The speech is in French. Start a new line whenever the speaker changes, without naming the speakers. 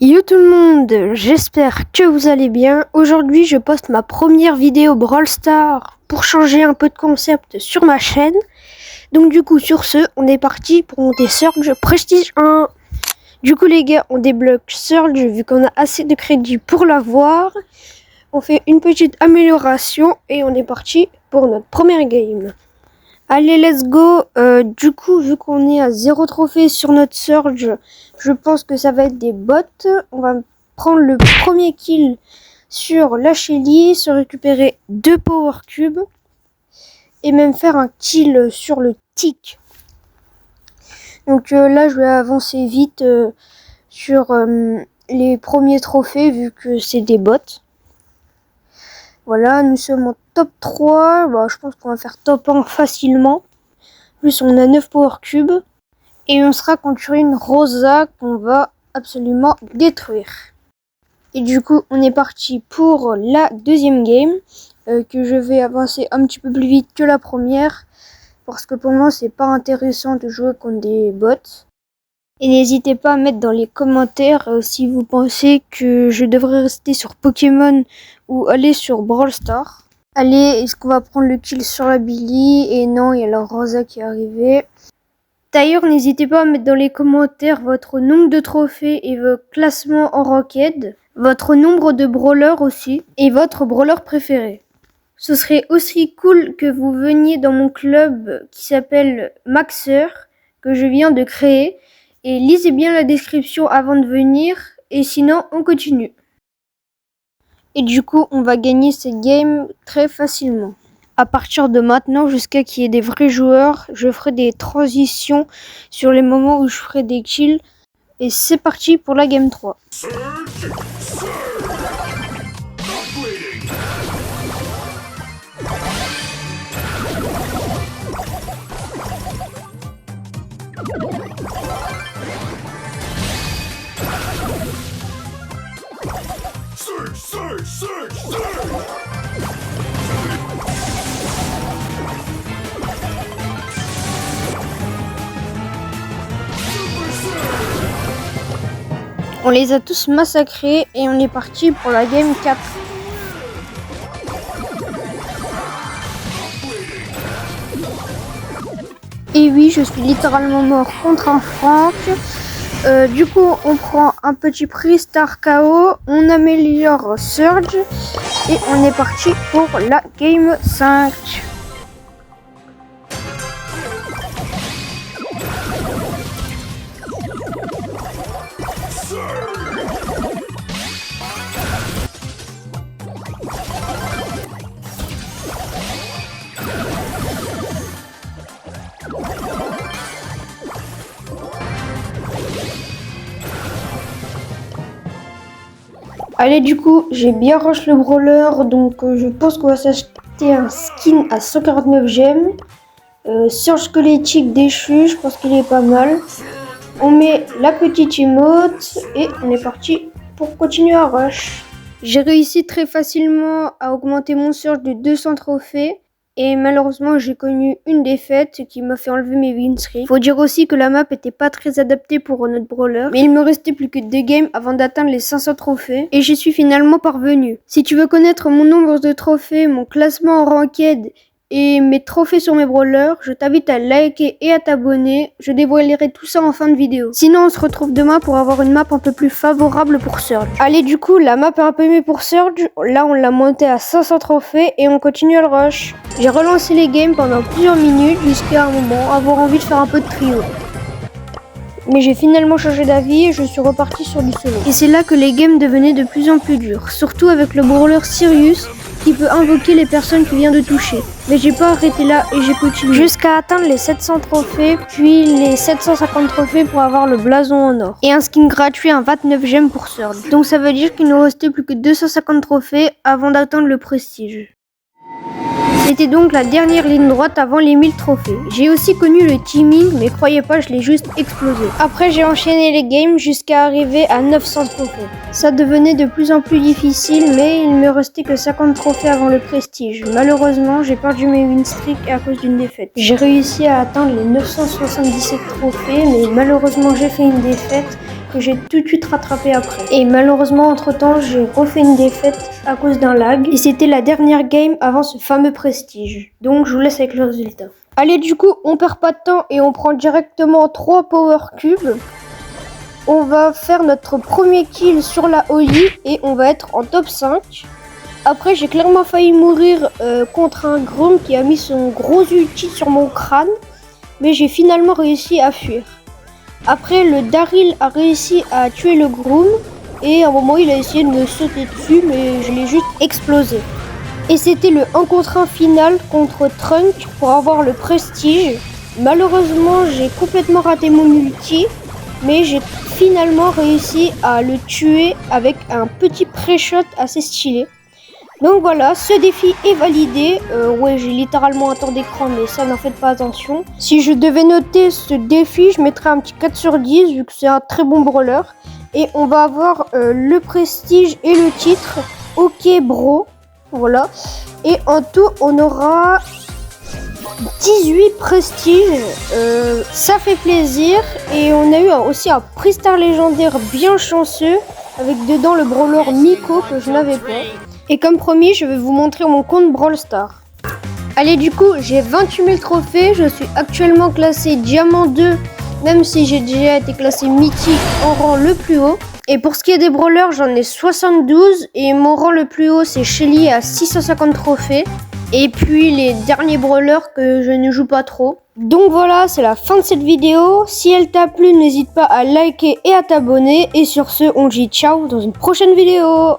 Yo tout le monde, j'espère que vous allez bien. Aujourd'hui je poste ma première vidéo Brawl Stars pour changer un peu de concept sur ma chaîne. Donc du coup sur ce, on est parti pour monter Surge Prestige 1. Du coup les gars, on débloque Surge vu qu'on a assez de crédit pour l'avoir. On fait une petite amélioration et on est parti pour notre première game. Allez, let's go. Du coup, vu qu'on est à 0 trophée sur notre Surge, je pense que ça va être des bots. On va prendre le premier kill sur la Shelly, se récupérer 2 Power Cubes et même faire un kill sur le Tick. Donc là, je vais avancer vite sur les premiers trophées vu que c'est des bots. Voilà, nous sommes en top 3. Bah, je pense qu'on va faire top 1 facilement. Plus on a 9 Power Cubes. Et on sera contre une Rosa qu'on va absolument détruire. Et du coup, on est parti pour la deuxième game. Que je vais avancer un petit peu plus vite que la première. Parce que pour moi, c'est pas intéressant de jouer contre des bots. Et n'hésitez pas à mettre dans les commentaires si vous pensez que je devrais rester sur Pokémon ou aller sur Brawl Stars. Allez, est-ce qu'on va prendre le kill sur la Billy? Et non, il y a la Rosa qui est arrivée. D'ailleurs, n'hésitez pas à mettre dans les commentaires votre nombre de trophées et vos classements en ranked, votre nombre de brawlers aussi, et votre brawler préféré. Ce serait aussi cool que vous veniez dans mon club qui s'appelle Maxer, que je viens de créer. Et lisez bien la description avant de venir, et sinon on continue. Et du coup, on va gagner cette game très facilement. À partir de maintenant, jusqu'à qu'il y ait des vrais joueurs, je ferai des transitions sur les moments où je ferai des kills. Et c'est parti pour la game 3. On les a tous massacrés et on est parti pour la game 4. Et oui, je suis littéralement mort contre un Frank. Du coup, on prend un petit prix Star KO, on améliore Surge et on est parti pour la game 5. Allez, du coup, j'ai bien rush le brawler, donc je pense qu'on va s'acheter un skin à 149 gemmes. Surge squelettique déchu, je pense qu'il est pas mal. On met la petite emote et on est parti pour continuer à rush. J'ai réussi très facilement à augmenter mon surge de 200 trophées. Et malheureusement, j'ai connu une défaite qui m'a fait enlever mes win streaks. Faut dire aussi que la map était pas très adaptée pour notre brawler. Mais il me restait plus que 2 games avant d'atteindre les 500 trophées. Et j'y suis finalement parvenu. Si tu veux connaître mon nombre de trophées, mon classement en ranked et mes trophées sur mes brawlers, je t'invite à liker et à t'abonner. Je dévoilerai tout ça en fin de vidéo. Sinon, on se retrouve demain pour avoir une map un peu plus favorable pour Surge. Allez, du coup, la map est un peu mieux pour Surge. Là, on l'a monté à 500 trophées et on continue à le rush. J'ai relancé les games pendant plusieurs minutes jusqu'à un moment avoir envie de faire un peu de trio. Mais j'ai finalement changé d'avis et je suis reparti sur du solo. Et c'est là que les games devenaient de plus en plus durs. Surtout avec le brawler Sirius qui peut invoquer les personnes qui vient de toucher. Mais j'ai pas arrêté là et j'ai continué jusqu'à atteindre les 700 trophées, puis les 750 trophées pour avoir le blason en or. Et un skin gratuit, un 29 gemmes pour Surge. Donc ça veut dire qu'il nous restait plus que 250 trophées avant d'atteindre le prestige. C'était donc la dernière ligne droite avant les 1000 trophées. J'ai aussi connu le teaming, mais croyez pas, je l'ai juste explosé. Après, j'ai enchaîné les games jusqu'à arriver à 900 trophées. Ça devenait de plus en plus difficile, mais il me restait que 50 trophées avant le prestige. Malheureusement, j'ai perdu mes win streaks à cause d'une défaite. J'ai réussi à atteindre les 977 trophées, mais malheureusement, j'ai fait une défaite que j'ai tout de suite rattrapé après. Et malheureusement, entre-temps, j'ai refait une défaite à cause d'un lag. Et c'était la dernière game avant ce fameux prestige. Donc, je vous laisse avec le résultat. Allez, du coup, on perd pas de temps et on prend directement 3 power cubes. On va faire notre premier kill sur la Oli et on va être en top 5. Après, j'ai clairement failli mourir contre un Grom qui a mis son gros ulti sur mon crâne. Mais j'ai finalement réussi à fuir. Après, le Daryl a réussi à tuer le Groom. Et à un moment, il a essayé de me sauter dessus, mais je l'ai juste explosé. Et c'était le 1 contre 1 final contre Trunk pour avoir le prestige. Malheureusement, j'ai complètement raté mon ulti. Mais j'ai finalement réussi à le tuer avec un petit pré-shot assez stylé. Donc voilà, ce défi est validé. Ouais, j'ai littéralement un temps d'écran, mais ça, n'en faites pas attention. Si je devais noter ce défi, je mettrais un petit 4 sur 10, vu que c'est un très bon brawler. Et on va avoir le prestige et le titre. Ok bro, voilà. Et en tout, on aura 18 prestiges, ça fait plaisir. Et on a eu aussi un prix-star légendaire bien chanceux, avec dedans le brawler Miko que je n'avais pas. Et comme promis, je vais vous montrer mon compte Brawl Stars. Allez, du coup, j'ai 28 000 trophées, je suis actuellement classé Diamant 2, même si j'ai déjà été classé mythique en rang le plus haut. Et pour ce qui est des brawlers, j'en ai 72 et mon rang le plus haut c'est Shelly à 650 trophées. Et puis les derniers brawlers que je ne joue pas trop. Donc voilà, c'est la fin de cette vidéo. Si elle t'a plu, n'hésite pas à liker et à t'abonner. Et sur ce, on dit ciao dans une prochaine vidéo.